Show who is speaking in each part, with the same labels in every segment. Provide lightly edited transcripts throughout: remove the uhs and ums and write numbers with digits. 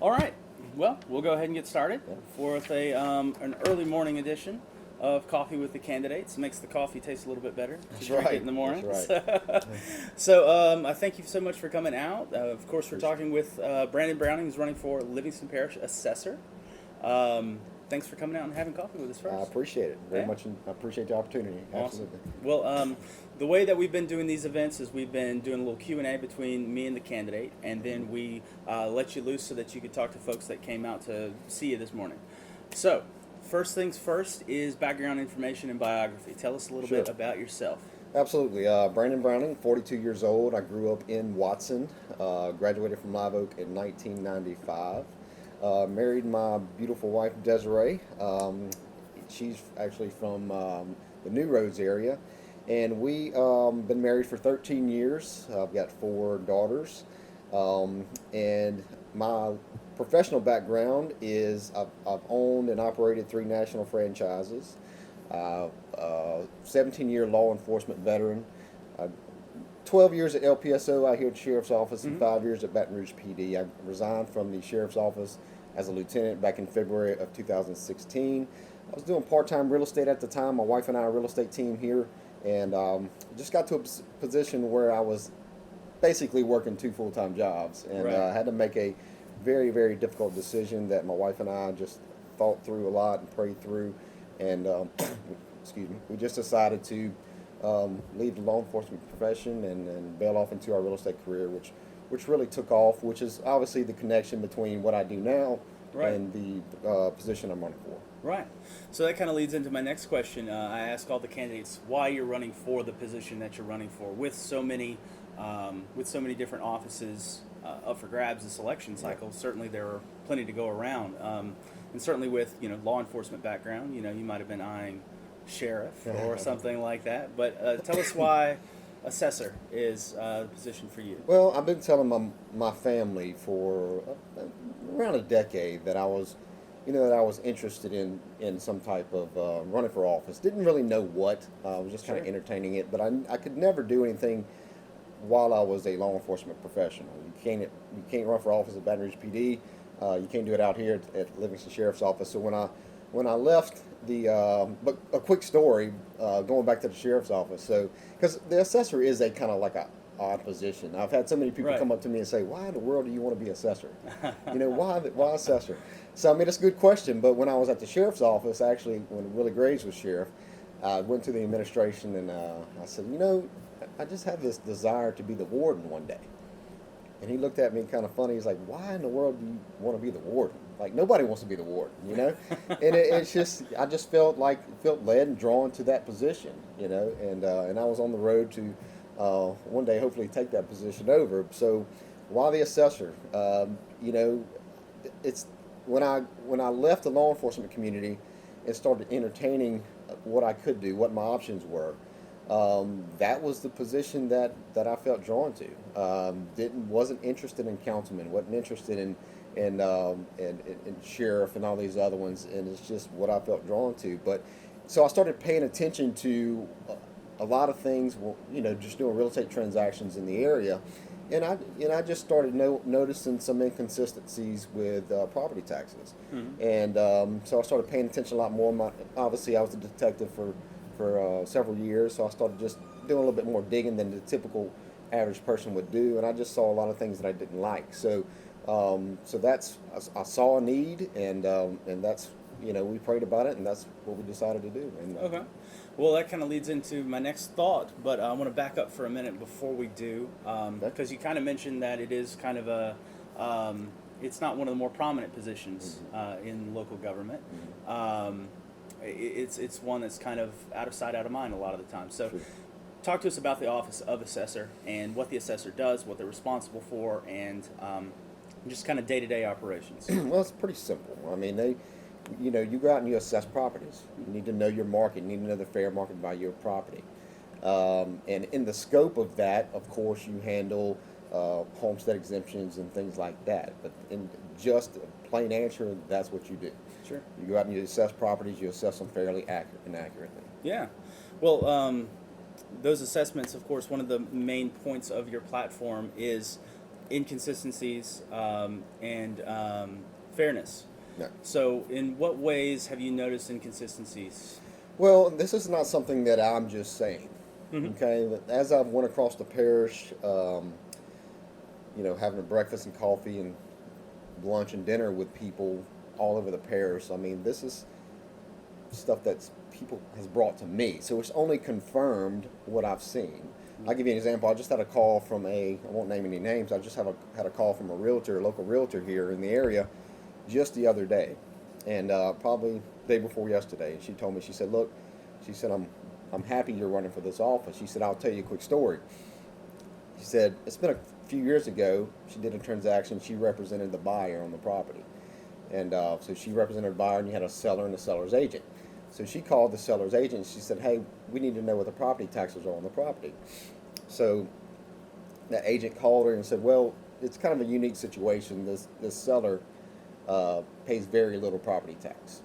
Speaker 1: All right. Well, we'll go ahead and get started
Speaker 2: Yeah.
Speaker 1: with an early morning edition of Coffee with the Candidates. Makes the coffee taste a little bit better to
Speaker 2: That's
Speaker 1: drink it
Speaker 2: right.
Speaker 1: in the morning.
Speaker 2: That's right.
Speaker 1: I thank you so much for coming out. Of course, we're talking with Brandon Browning, who's running for Livingston Parish Assessor. Thanks for coming out and having coffee with us
Speaker 2: I
Speaker 1: first.
Speaker 2: appreciate it very
Speaker 1: Yeah.
Speaker 2: much. I appreciate the opportunity.
Speaker 1: Awesome.
Speaker 2: Absolutely.
Speaker 1: Well, the way that we've been doing these events is we've been doing a little Q&A between me and the candidate, and then we let you loose so that you could talk to folks that came out to see you this morning. So, first things first is background information and biography. Tell us a little
Speaker 2: Sure.
Speaker 1: bit about yourself.
Speaker 2: Absolutely. Brandon Browning, 42 years old. I grew up in Watson. Graduated from Live Oak in 1995. Married my beautiful wife Desiree. She's actually from the New Roads area, and we been married for 13 years. I've got 4 daughters, and my professional background is I've owned and operated 3 national franchises. 17-year law enforcement veteran. Uh, 12 years at LPSO out here at the Sheriff's Office and 5 years at Baton Rouge PD. I resigned from the Sheriff's Office as a lieutenant back in February of 2016. I was doing part-time real estate at the time. My wife and I are a real estate team here, and just got to a position where I was basically working 2 full-time jobs, and
Speaker 1: Right.
Speaker 2: had to make a very, very difficult decision that my wife and I just thought through a lot and prayed through, and excuse me, we just decided to leave the law enforcement profession and bail off into our real estate career, which really took off, which is obviously the connection between what I do now
Speaker 1: Right.
Speaker 2: and the position I'm running for.
Speaker 1: Right. So that kind of leads into my next question. I ask all the candidates why you're running for the position that you're running for. With so many different offices up for grabs this election cycle, certainly there are plenty to go around. And certainly with law enforcement background, you might have been eyeing sheriff or something like that. But tell us why assessor is the position for you.
Speaker 2: Well, I've been telling my family for around a decade that I was, that I was interested in some type of running for office. Didn't really know what. I was just kind of
Speaker 1: Sure.
Speaker 2: entertaining it, but I could never do anything while I was a law enforcement professional. You can't run for office at Baton Rouge PD. You can't do it out here at Livingston Sheriff's Office. So when I left but a quick story, going back to the sheriff's office. So because the assessor is a kind of like a odd position. I've had so many people
Speaker 1: Right.
Speaker 2: come up to me and say, "Why in the world do you want to be assessor? Why assessor?" So I mean, it's a good question. But when I was at the sheriff's office, actually, when Willie Graves was sheriff, I went to the administration and I said, I just have this desire to be the warden one day. And he looked at me kind of funny. He's like, "Why in the world do you want to be the warden? Like nobody wants to be the warden, And it's just, I just felt led and drawn to that position, And I was on the road to one day hopefully take that position over. So, why the assessor? It's when I left the law enforcement community and started entertaining what I could do, what my options were. That was the position that I felt drawn to. Wasn't interested in councilman, wasn't interested in sheriff and all these other ones, and it's just what I felt drawn to. But so I started paying attention to a lot of things. Just doing real estate transactions in the area, and I just started noticing some inconsistencies with property taxes, and so I started paying attention a lot more. Obviously, I was a detective for several years, so I started just doing a little bit more digging than the typical average person would do, and I just saw a lot of things that I didn't like. So that's I saw a need, and that's we prayed about it, and that's what we decided to do. And,
Speaker 1: Okay. Well, that kind of leads into my next thought, but I want to back up for a minute before we do, because you kind of mentioned that it is kind of it's not one of the more prominent positions in local government. It's one that's kind of out of sight, out of mind a lot of the time. So,
Speaker 2: Sure.
Speaker 1: talk to us about the office of assessor and what the assessor does, what they're responsible for, and just kind of day-to-day operations.
Speaker 2: Well, it's pretty simple. I mean, you go out and you assess properties. You need to know your market. You need to know the fair market value of property. And in the scope of that, of course, you handle homestead exemptions and things like that. But in just a plain answer, that's what you do.
Speaker 1: Sure.
Speaker 2: You go out and you assess properties. You assess them fairly accurately.
Speaker 1: Yeah. Well, those assessments, of course, one of the main points of your platform is inconsistencies, and fairness.
Speaker 2: No.
Speaker 1: So, in what ways have you noticed inconsistencies?
Speaker 2: Well, this is not something that I'm just saying.
Speaker 1: Hmm.
Speaker 2: Okay, but as I've went across the parish, having a breakfast and coffee and lunch and dinner with people all over the parish. I mean, this is stuff that people has brought to me, so it's only confirmed what I've seen. I'll give you an example. I just had a call from I won't name any names. I just had a call from a local realtor here in the area, just the other day, and probably the day before yesterday. And she told me, she said, "Look," she said, I'm happy you're running for this office." She said, "I'll tell you a quick story." She said, "It's been a few years ago. She did a transaction. She represented the buyer on the property, and so she represented the buyer, and you had a seller and a seller's agent. So she called the seller's agent. She said, 'Hey, we need to know what the property taxes are on the property.' So that agent called her and said, 'Well, it's kind of a unique situation. This seller pays very little property tax.'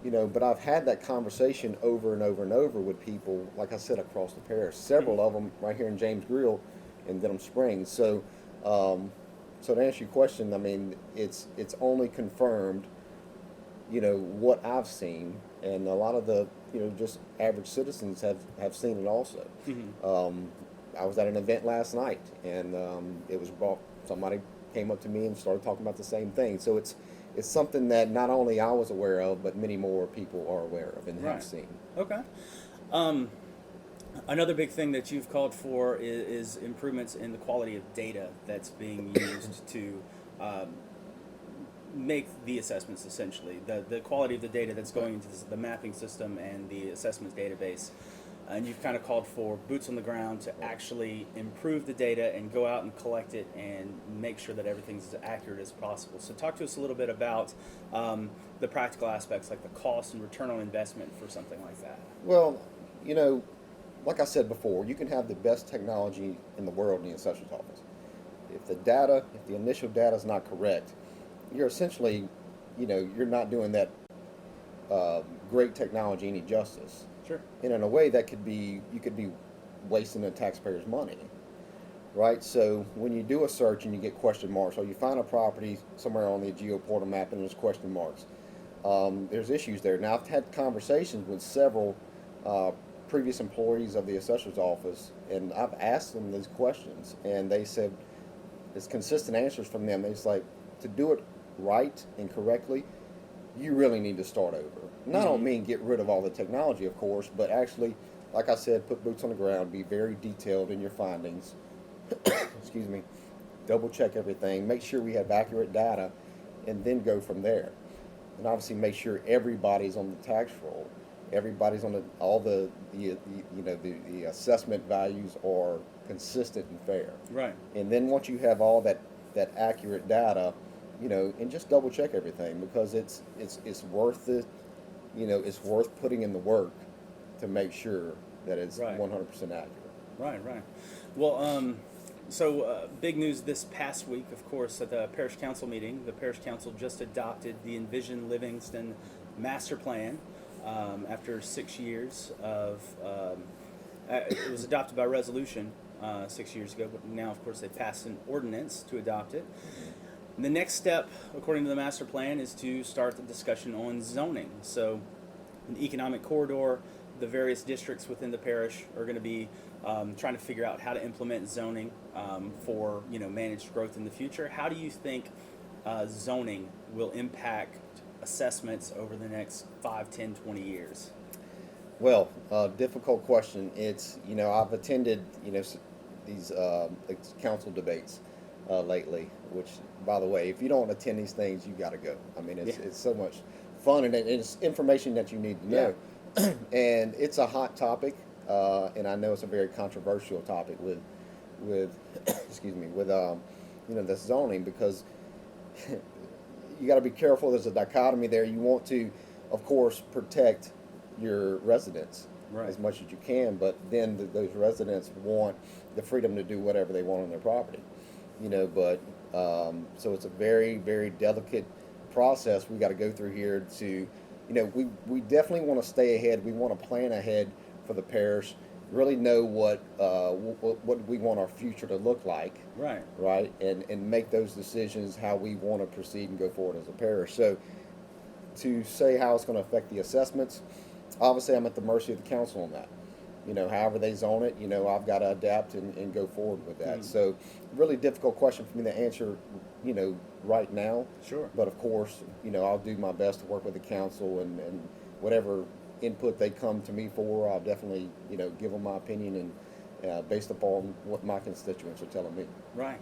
Speaker 2: But I've had that conversation over and over and over with people, like I said, across the parish. Several of them right here in James Grill in Denham Springs. So, so to answer your question, I mean, it's only confirmed, what I've seen, and a lot of the, just average citizens have seen it also.
Speaker 1: Hmm.
Speaker 2: I was at an event last night, and it was somebody came up to me and started talking about the same thing. So it's something that not only I was aware of, but many more people are aware of and
Speaker 1: Right.
Speaker 2: have seen.
Speaker 1: Okay. Another big thing that you've called for is improvements in the quality of data that's being used to make the assessments, essentially. The quality of the data that's going into the mapping system and the assessments database. And you've kind of called for boots on the ground to actually improve the data and go out and collect it and make sure that everything's as accurate as possible. So talk to us a little bit about the practical aspects, like the cost and return on investment for something like that.
Speaker 2: Well, like I said before, you can have the best technology in the world in the assessor's office. If the initial data is not correct, you're essentially, you're not doing that great technology any justice.
Speaker 1: Sure.
Speaker 2: And in a way, you could be wasting the taxpayers' money, right? So when you do a search and you get question marks, or you find a property somewhere on the geoportal map and there's question marks, there's issues there. Now, I've had conversations with several previous employees of the assessor's office, and I've asked them these questions, and they said it's consistent answers from them. It's like, to do it right and correctly, you really need to start over. And I don't mean get rid of all the technology, of course, but actually, like I said, put boots on the ground, be very detailed in your findings. Excuse me. Double check everything, make sure we have accurate data, and then go from there. And obviously, make sure everybody's on the tax roll. Everybody's on all the assessment values are consistent and fair.
Speaker 1: Right.
Speaker 2: And then once you have all that accurate data, and just double check everything, because it's worth it. It's worth putting in the work to make sure that it's
Speaker 1: Right.
Speaker 2: 100% accurate.
Speaker 1: Right. Well, so big news this past week, of course, at the parish council meeting. The parish council just adopted the Envision Livingston master plan after 6 years of. It was adopted by resolution 6 years ago, but now, of course, they passed an ordinance to adopt it. And the next step, according to the master plan, is to start the discussion on zoning. So, the economic corridor, the various districts within the parish are going to be trying to figure out how to implement zoning for managed growth in the future. How do you think zoning will impact assessments over the next 5, 10, 20 years?
Speaker 2: Well, difficult question. It's I've attended these council debates lately. Which, by the way, if you don't attend these things, you got to go. I mean, it's so much fun, and it's information that you need to know. Yeah. And it's a hot topic, and I know it's a very controversial topic with excuse me, with the zoning, because you got to be careful. There's a dichotomy there. You want to, of course, protect your residents as much as you can, but then those residents want the freedom to do whatever they want on their property. But so it's a very, very delicate process we got to go through here to, we definitely want to stay ahead. We want to plan ahead for the parish really know what we want our future to look like,
Speaker 1: Right.
Speaker 2: right, and make those decisions how we want to proceed and go forward as a parish. So to say how it's going to affect the assessments, obviously I'm at the mercy of the council on that. However they zone it, I've got to adapt and go forward with that. So really difficult question for me to answer, right now.
Speaker 1: Sure.
Speaker 2: But of course, I'll do my best to work with the council and whatever input they come to me for, I'll definitely, give them my opinion and based upon what my constituents are telling me.
Speaker 1: Right.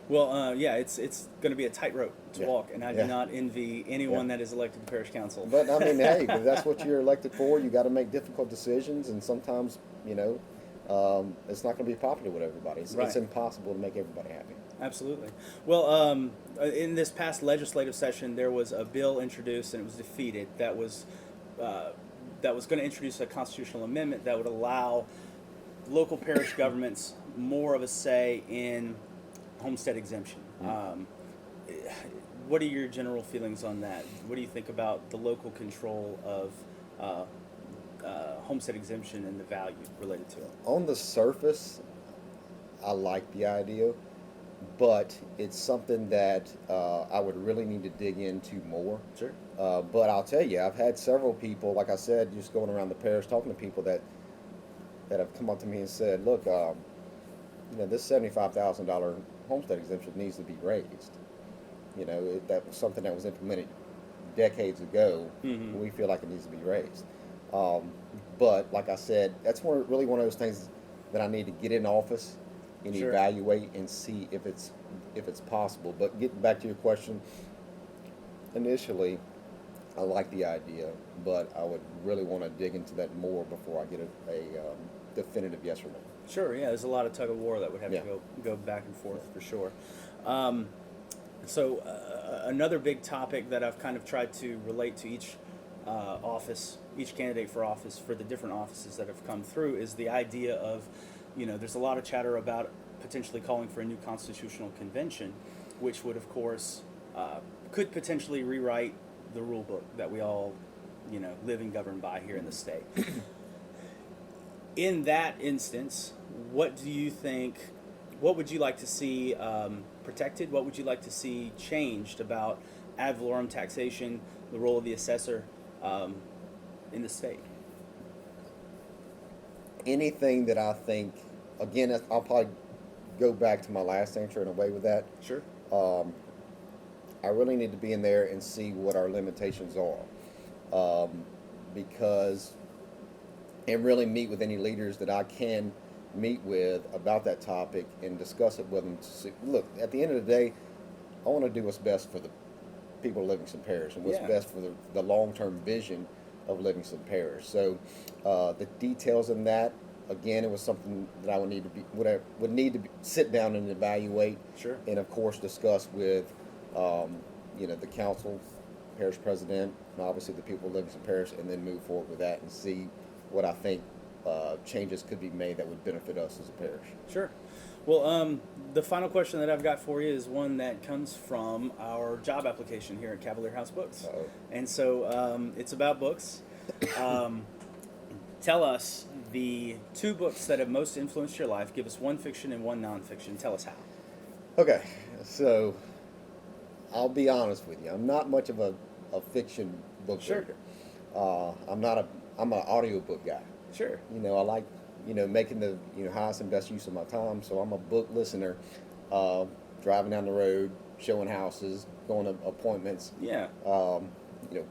Speaker 1: Well, yeah, it's going to be a tightrope to
Speaker 2: Yeah.
Speaker 1: walk, and I do
Speaker 2: Yeah.
Speaker 1: not envy anyone
Speaker 2: Yeah.
Speaker 1: that is elected to parish council.
Speaker 2: But I mean, hey, if that's what you're elected for. You got to make difficult decisions, and sometimes, it's not going to be popular with everybody. It's
Speaker 1: Right.
Speaker 2: impossible to make everybody happy.
Speaker 1: Absolutely. Well, in this past legislative session, there was a bill introduced, and it was defeated. That was going to introduce a constitutional amendment that would allow local parish governments more of a say in homestead exemption. What are your general feelings on that? What do you think about the local control of homestead exemption and the value related to it?
Speaker 2: On the surface, I like the idea, but it's something that I would really need to dig into more.
Speaker 1: Sure.
Speaker 2: But I'll tell you, I've had several people, like I said, just going around the parish talking to people that have come up to me and said, look, this $75,000 homestead exemption needs to be raised. That was something that was implemented decades ago.
Speaker 1: Mm-hmm.
Speaker 2: We feel like it needs to be raised. But like I said, that's really one of those things that I need to get in office and
Speaker 1: Sure.
Speaker 2: evaluate and see if it's possible. But getting back to your question, initially, I like the idea, but I would really want to dig into that more before I get a definitive yes or no.
Speaker 1: Sure, yeah, there's a lot of tug of war that would have
Speaker 2: Yeah.
Speaker 1: to go back and forth for sure. So another big topic that I've kind of tried to relate to each office, each candidate for office for the different offices that have come through is the idea of, there's a lot of chatter about potentially calling for a new constitutional convention, which would, of course, could potentially rewrite the rule book that we all, live and govern by here in the state. In that instance, what do you think, what would you like to see protected? What would you like to see changed about ad valorem taxation, the role of the assessor in the state?
Speaker 2: Anything that I think, again, I'll probably go back to my last answer in a way with that.
Speaker 1: Sure.
Speaker 2: I really need to be in there and see what our limitations are, because, and really meet with any leaders that I can meet with about that topic and discuss it with them. To see, look, at the end of the day, I want to do what's best for the people of Livingston Parish and what's
Speaker 1: Yeah.
Speaker 2: best for the long-term vision of Livingston Parish. So the details in that, again, it was something that I would need to sit down and evaluate.
Speaker 1: Sure.
Speaker 2: And of course discuss with the council, parish president, and obviously the people of Livingston Parish, and then move forward with that and see what I think changes could be made that would benefit us as a parish.
Speaker 1: Sure. Well, the final question that I've got for you is one that comes from our job application here at Cavalier House Books.
Speaker 2: Uh-oh.
Speaker 1: And so it's about books. Tell us the two books that have most influenced your life. Give us one fiction and one nonfiction. Tell us how.
Speaker 2: Okay, so I'll be honest with you. I'm not much of a fiction book
Speaker 1: Sure.
Speaker 2: reader. I'm an audiobook guy.
Speaker 1: Sure.
Speaker 2: I like, making the, highest and best use of my time. So I'm a book listener, driving down the road, showing houses, going to appointments,
Speaker 1: Yeah.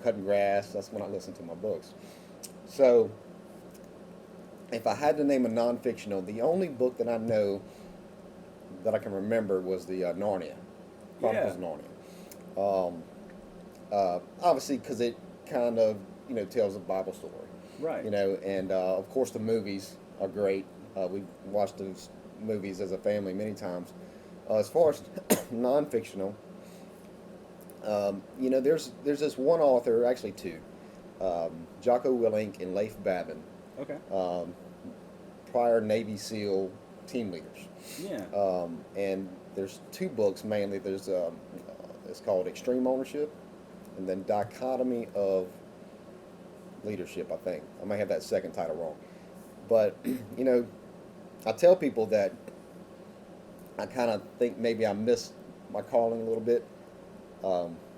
Speaker 2: cutting grass. That's when I listen to my books. So if I had to name a non-fictional, the only book that I know that I can remember was the Narnia, Chronicles of Narnia. Obviously, because it kind of, tells a Bible story.
Speaker 1: Right.
Speaker 2: And of course the movies are great. We've watched those movies as a family many times. As far as non-fictional, there's this one author, actually two, Jocko Willink and Leif Babin,
Speaker 1: Okay.
Speaker 2: prior Navy SEAL team leaders.
Speaker 1: Yeah.
Speaker 2: And there's two books mainly. There's it's called Extreme Ownership, and then Dichotomy of Leadership. I think I may have that second title wrong, But you know, I tell people that I kind of think maybe I missed my calling a little bit.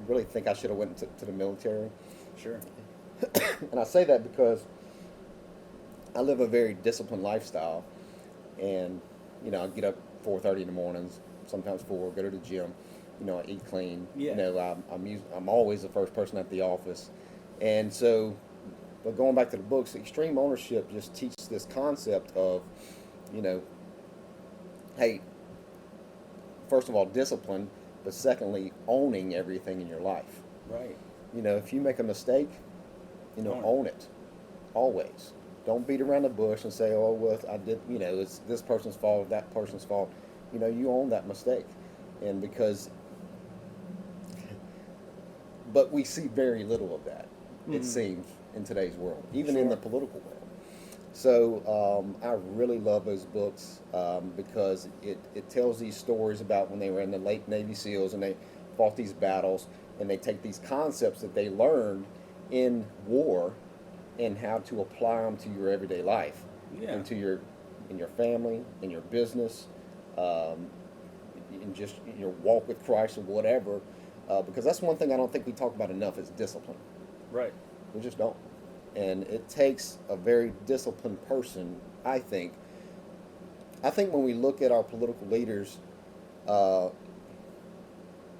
Speaker 2: Really think I should have went to the military.
Speaker 1: Sure.
Speaker 2: And I say that because I live a very disciplined lifestyle, and you know, I get up 4:30 in the mornings, sometimes 4, go to the gym. You know, I eat clean.
Speaker 1: Yeah.
Speaker 2: You know, I'm always the first person at the office, and so. But going back to the books, extreme ownership just teaches this concept of, you know, hey, first of all, discipline, but secondly, owning everything in your life.
Speaker 1: Right.
Speaker 2: You know, if you make a mistake, you know, own it. Always. Don't beat around the bush and say, oh, well, I did, you know, it's this person's fault, that person's fault. You know, you own that mistake. And because, but we see very little of that, it seems, in today's world, even in the political world. So I really love those books because it tells these stories about when they were in the late Navy SEALs and they fought these battles, and they take these concepts that they learned in war and how to apply them to your everyday life, and to in your family, in your business, in just your walk with Christ or whatever. Because that's one thing I don't think we talk about enough is discipline.
Speaker 1: Right.
Speaker 2: We just don't. And it takes a very disciplined person, I think. I think when we look at our political leaders,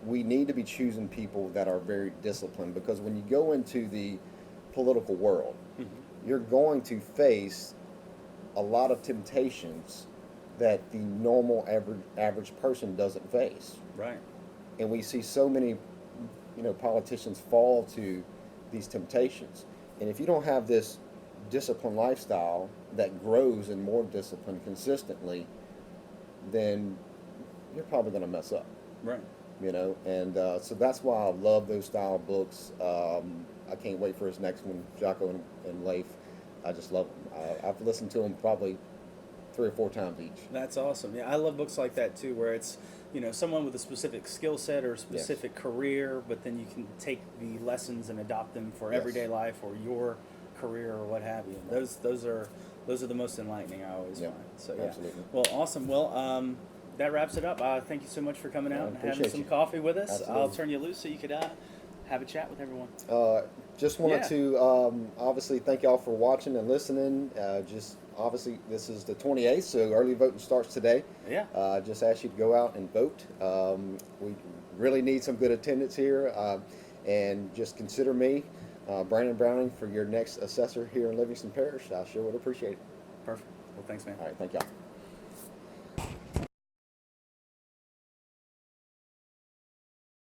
Speaker 2: we need to be choosing people that are very disciplined, because when you go into the political world, you're going to face a lot of temptations that the normal average person doesn't face.
Speaker 1: Right.
Speaker 2: And we see so many, you know, politicians fall to these temptations. And if you don't have this disciplined lifestyle that grows in more discipline consistently, then you're probably going to mess up.
Speaker 1: Right.
Speaker 2: You know, and so that's why I love those style books. I can't wait for his next one, Jocko and Leif. I just love them. I've listened to them probably 3 or 4 times each.
Speaker 1: That's awesome. Yeah, I love books like that too, where it's, you know, someone with a specific skill set or a specific career, but then you can take the lessons and adopt them for everyday life or your career or what have you. Those are the most enlightening, I always find. So yeah.
Speaker 2: Absolutely.
Speaker 1: Well, awesome. Well, that wraps it up. Thank you so much for coming out and having some coffee with us.
Speaker 2: Absolutely.
Speaker 1: I'll turn you loose so you could have a chat with everyone.
Speaker 2: Just wanted to obviously thank y'all for watching and listening. Just obviously this is the 28th, so early voting starts today.
Speaker 1: Yeah.
Speaker 2: Just ask you to go out and vote. We really need some good attendance here, and just consider me, Brandon Browning, for your next assessor here in Livingston Parish. I sure would appreciate it.
Speaker 1: Perfect. Well, thanks, man.
Speaker 2: All right, thank y'all.